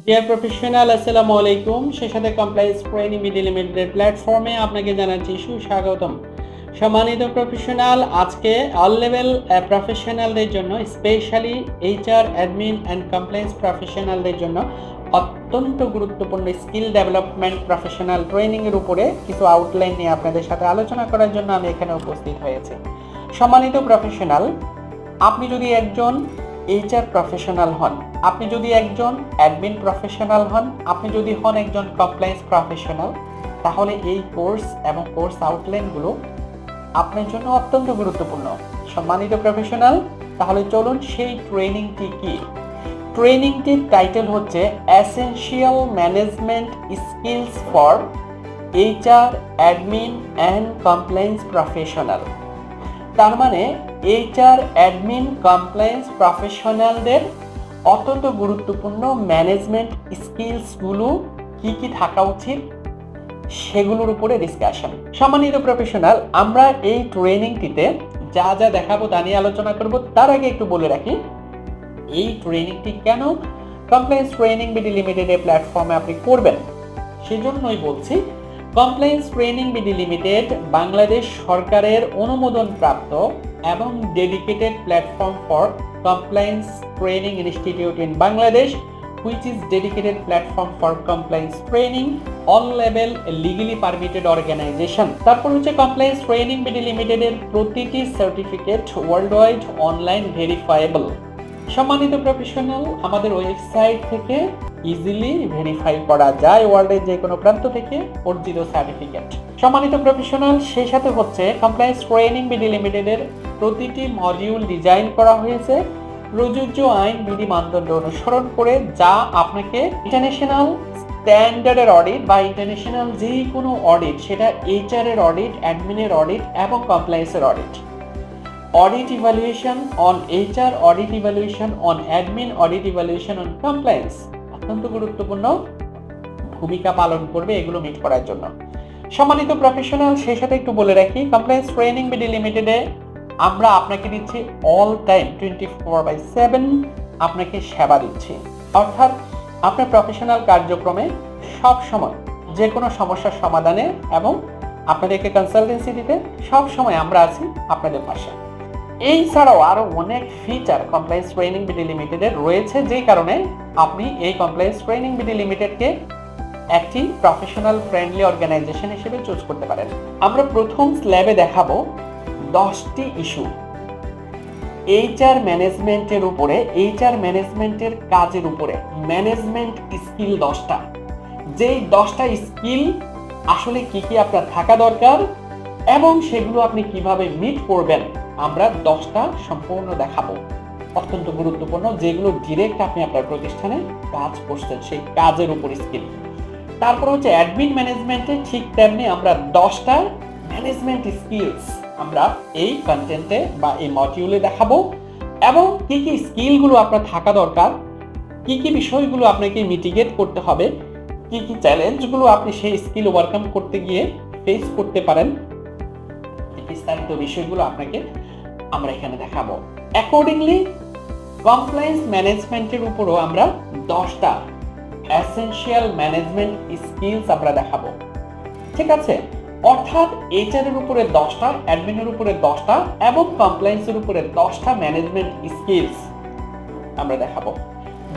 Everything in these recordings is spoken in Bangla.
ডিয়ার প্রফেশনাল, আসসালামু আলাইকুম। সেই সাথে কমপ্লায়েন্স ট্রেনিং বিডি লিমিটেড প্ল্যাটফর্মে আপনাকে জানাচ্ছি সুস্বাগতম। সম্মানিত প্রফেশনাল, আজকে অল লেভেল প্রফেশনালদের জন্য, specially HR, admin and compliance প্রফেশনালদের জন্য অত্যন্ত গুরুত্বপূর্ণ স্কিল ডেভেলপমেন্ট প্রফেশনাল ট্রেনিংয়ের উপরে কিছু আউটলাইন নিয়ে আপনাদের সাথে আলোচনা করার জন্য আমি এখানে উপস্থিত হয়েছি। সম্মানিত প্রফেশনাল, আপনি যদি একজন এইচআর প্রফেশনাল হন, আপনি যদি একজন অ্যাডমিন প্রফেশনাল হন, আপনি যদি হন একজন কমপ্লায়েন্স প্রফেশনাল, তাহলে এই কোর্স এবং কোর্স আউটলাইনগুলো আপনার জন্য অত্যন্ত গুরুত্বপূর্ণ। সম্মানিত প্রফেশনাল, তাহলে চলুন সেই ট্রেনিংটি কি। ট্রেনিংটির টাইটেল হচ্ছে essential management skills for HR, admin and compliance professional. তার মানে এইচআর, অ্যাডমিন, কমপ্লায়েন্স প্রফেশনালদের অত্যন্ত গুরুত্বপূর্ণ ম্যানেজমেন্ট স্কিলসগুলো কি কি থাকা উচিত সেগুলোর উপরে ডিসকাশন। সম্মানিত প্রফেশনাল, আমরা এই ট্রেনিংটিতে যা যা দেখাবো তা নিয়ে আলোচনা করব। তার আগে একটু বলে রাখি, এই ট্রেনিংটি কেন কমপ্লায়েন্স ট্রেনিং বিডি লিমিটেডের প্ল্যাটফর্মে আপনি করবেন, সেজন্যই বলছি। Compliance training BD limited Bangladesh সরকারের অনুমোদন প্রাপ্ত এবং dedicated platform for compliance training institute in Bangladesh, which is dedicated platform for compliance training, all level legally permitted organization। তারপর হচ্ছে কমপ্লায়েন্স ট্রেনিং বিডি লিমিটেডের প্রতিটি certificate world wide online verifiable. সম্মানিত প্রফেশনাল, আমাদের ওয়েবসাইট থেকে ইজিলি ভেরিফাই করা যায় ওয়ার্ল্ডের যে কোনো প্রান্ত থেকে অর্জিত সার্টিফিকেট। সম্মানিত প্রফেশনাল, সেই সাথে হচ্ছে কমপ্লায়েন্স ট্রেনিং বিডি লিমিটেডের প্রতিটি মডিউল ডিজাইন করা হয়েছে প্রযোজ্য আইন বিধি মানদণ্ড অনুসরণ করে, যা আপনাকে ইন্টারন্যাশনাল স্ট্যান্ডার্ডের অডিট বা ইন্টারন্যাশনাল যে কোনো অডিট, সেটা এইচআর এর অডিট, অ্যাডমিনের অডিট এবং কমপ্লায়েন্সের audit, audit evaluation on HR, audit evaluation on admin, audit evaluation on compliance অত্যন্ত গুরুত্বপূর্ণ ভূমিকা পালন করবে এগুলো মিট করার জন্য। সম্মানিত প্রফেশনাল, সেই সাথে একটু বলে রাখি, কমপ্লায়েন্স ট্রেনিং বিডি লিমিটেডে আমরা আপনাকে দিচ্ছি অল টাইম 24/7 আপনাকে সেবা দিচ্ছি। অর্থাৎ আপনার প্রফেশনাল কার্যক্রমে সব সময় যে কোনো সমস্যার সমাধানে এবং আপনাদেরকে কনসালটেন্সি দিতে সব সময় আমরা আছি আপনাদের পাশে। এই ছাড়াও আরও অনেক ফিচার কমপ্লায়েন্স ট্রেনিং বিডি লিমিটেডের রয়েছে, যেই কারণে আপনি এই কমপ্লায়েন্স ট্রেনিং বিডি লিমিটেডকে একটি প্রফেশনাল ফ্রেন্ডলি অর্গানাইজেশন হিসেবে চুজ করতে পারেন। আমরা প্রথম স্ল্যাবে দেখাবো 10টি ইস্যু এইচআর ম্যানেজমেন্টের উপরে, এইচআর ম্যানেজমেন্টের কাজের উপরে ম্যানেজমেন্ট স্কিল 10টা। যেই 10টা স্কিল আসলে কি কি আপনার থাকা দরকার এবং সেগুলো আপনি কিভাবে মিট করবেন, আমরা 10টা সম্পূর্ণ দেখাবো। অত্যন্ত গুরুত্বপূর্ণ, যেগুলো ডিরেক্ট আপনি আপনার প্রতিষ্ঠানে কাজ করছেন সেই কাজের উপর স্কিল। তারপর হচ্ছে অ্যাডমিন ম্যানেজমেন্টে ঠিক তেমনি আমরা 10টা ম্যানেজমেন্ট স্কিলস আমরা এই কন্টেন্টে বা এই মডিউলে দেখাবো এবং কি কি স্কিলগুলো আপনার থাকা দরকার, কি কি বিষয়গুলো আপনাকে মিটিগেট করতে হবে, কি কি চ্যালেঞ্জগুলো আপনি সেই স্কিল ওভারকাম করতে গিয়ে ফেস করতে পারেন, বিস্তারিত বিষয়গুলো আপনাকে আমরা এখানে দেখাবো। অ্যাকর্ডিংলি কমপ্লায়েন্স ম্যানেজমেন্টের উপরও আমরা 10টা এসেনশিয়াল ম্যানেজমেন্ট স্কিলস আমরা দেখাবো। ঠিক আছে, অর্থাৎ এইচআর এর উপরে 10টা, অ্যাডমিনের উপরে 10টা এবং কমপ্লায়েন্সের উপরে 10টা ম্যানেজমেন্ট স্কিলস আমরা দেখাবো,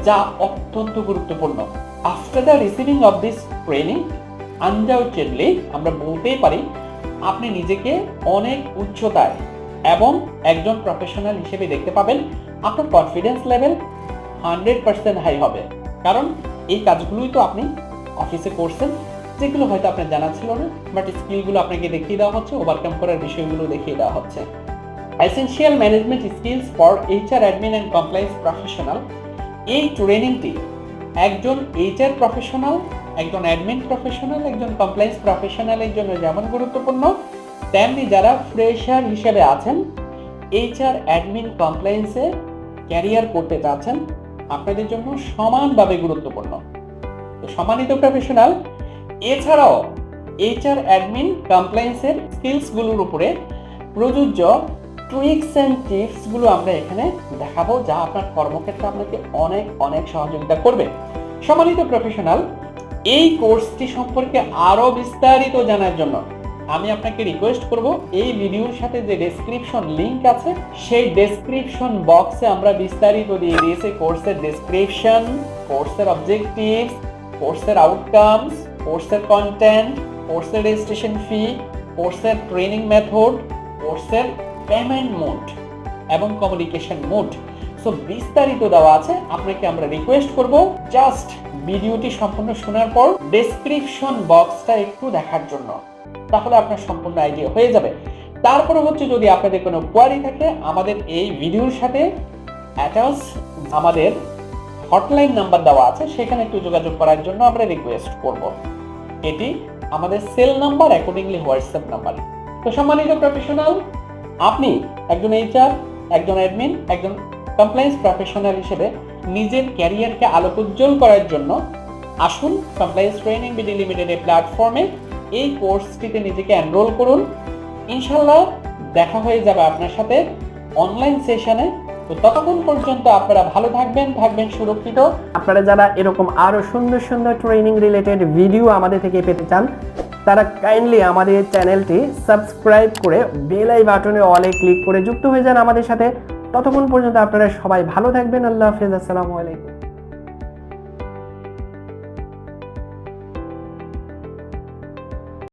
যা অত্যন্ত গুরুত্বপূর্ণ। After the receiving of this training, undoubtedly আমরা বলতেই পারি আপনি নিজেকে অনেক উচ্চতায় এবং একজন প্রফেশনাল হিসেবে দেখতে পাবেন। আপনার কনফিডেন্স লেভেল 100% হাই হবে, কারণ এই কাজগুলোই তো আপনি অফিসে করছেন, যেগুলো হয়তো আপনার জানা ছিল না, বাট স্কিলগুলো আপনাকে দেখিয়ে দেওয়া হচ্ছে, ওভারকাম করার বিষয়গুলো দেখিয়ে দেওয়া হচ্ছে। Essential management skills for HR, admin and compliance professional. এই ট্রেনিংটি একজন এইচআর প্রফেশনাল, একজন অ্যাডমিন প্রফেশনাল, একজন কমপ্লায়েন্স প্রফেশনালের জন্য যেমন গুরুত্বপূর্ণ, তেমনি যারা ফ্রেশার হিসেবে আছেন, এইচআর, অ্যাডমিন, কমপ্লায়েন্সে ক্যারিয়ার করতে চাচ্ছেন, আপনাদের জন্য সমানভাবে গুরুত্বপূর্ণ। তো সম্মানিত প্রফেশনাল, এছাড়াও এইচআর, অ্যাডমিন, কমপ্লায়েন্সের স্কিলসগুলোর উপরে প্রযোজ্য ট্রিক্স অ্যান্ড টিপসগুলো আমরা এখানে দেখাবো, যা আপনার কর্মক্ষেত্রে আপনাকে অনেক অনেক সহযোগিতা করবে। সম্মানিত প্রফেশনাল, এই কোর্সটি সম্পর্কে আরো বিস্তারিত জানার জন্য আমি আপনাকে রিকোয়েস্ট করব, এই ভিডিওর সাথে যে ডেসক্রিপশন লিংক আছে সেই ডেসক্রিপশন বক্সে আমরা বিস্তারিত দিয়ে দিয়েছি কোর্সের ডেসক্রিপশন, কোর্সের অবজেক্টিভস, কোর্সের আউটকামস, কোর্সের কন্টেন্ট, কোর্সের রেজিস্ট্রেশন ফি, কোর্সের ট্রেনিং মেথড, কোর্সের পেমেন্ট মোড এবং কমিউনিকেশন মোড। সো বিস্তারিত দেওয়া আছে। আপনাকে আমরা রিকোয়েস্ট করব জাস্ট ভিডিওটি সম্পূর্ণ শোনার পর ডেসক্রিপশন বক্সটা একটু দেখার জন্য, তাহলে আপনার সম্পূর্ণ আইডিয়া হয়ে যাবে। তারপরে হচ্ছে যদি আপনাদের কোনো কোয়ারি থাকে, আমাদের এই ভিডিওর সাথে অ্যাটাচ আমাদের হটলাইন নাম্বার দেওয়া আছে, সেখানে একটু যোগাযোগ করার জন্য আমরা রিকোয়েস্ট করব। এটি আমাদের cell number, accordingly WhatsApp number. তো সম্মানিত প্রফেশনাল, আপনি একজন এইচআর, একজন অ্যাডমিন, একজন কমপ্লায়েন্স প্রফেশনাল হিসেবে নিজের ক্যারিয়ারকে আলোকোজ্জ্বল করার জন্য আসুন কমপ্লায়েন্স ট্রেনিং বিডি লিমিটেডের প্ল্যাটফর্মে এই কোর্সটিতে নিজেকে এনরোল করুন। ইনশাল্লাহ দেখা হয়ে যাবে আপনার সাথে অনলাইন সেশনে। তো ততক্ষণ পর্যন্ত আপনারা ভালো থাকবেন সুরক্ষিত। আপনারা যারা এরকম আরো সুন্দর সুন্দর ট্রেনিং রিলেটেড ভিডিও আমাদের থেকে পেতে চান, তারা কাইন্ডলি আমাদের চ্যানেলটি সাবস্ক্রাইব করে বেল আই বাটনে অলে ক্লিক করে যুক্ত হয়ে যান আমাদের সাথে। ততক্ষণ পর্যন্ত আপনারা সবাই ভালো থাকবেন। আল্লাহ হাফেজ, আসসালামু আলাইকুম।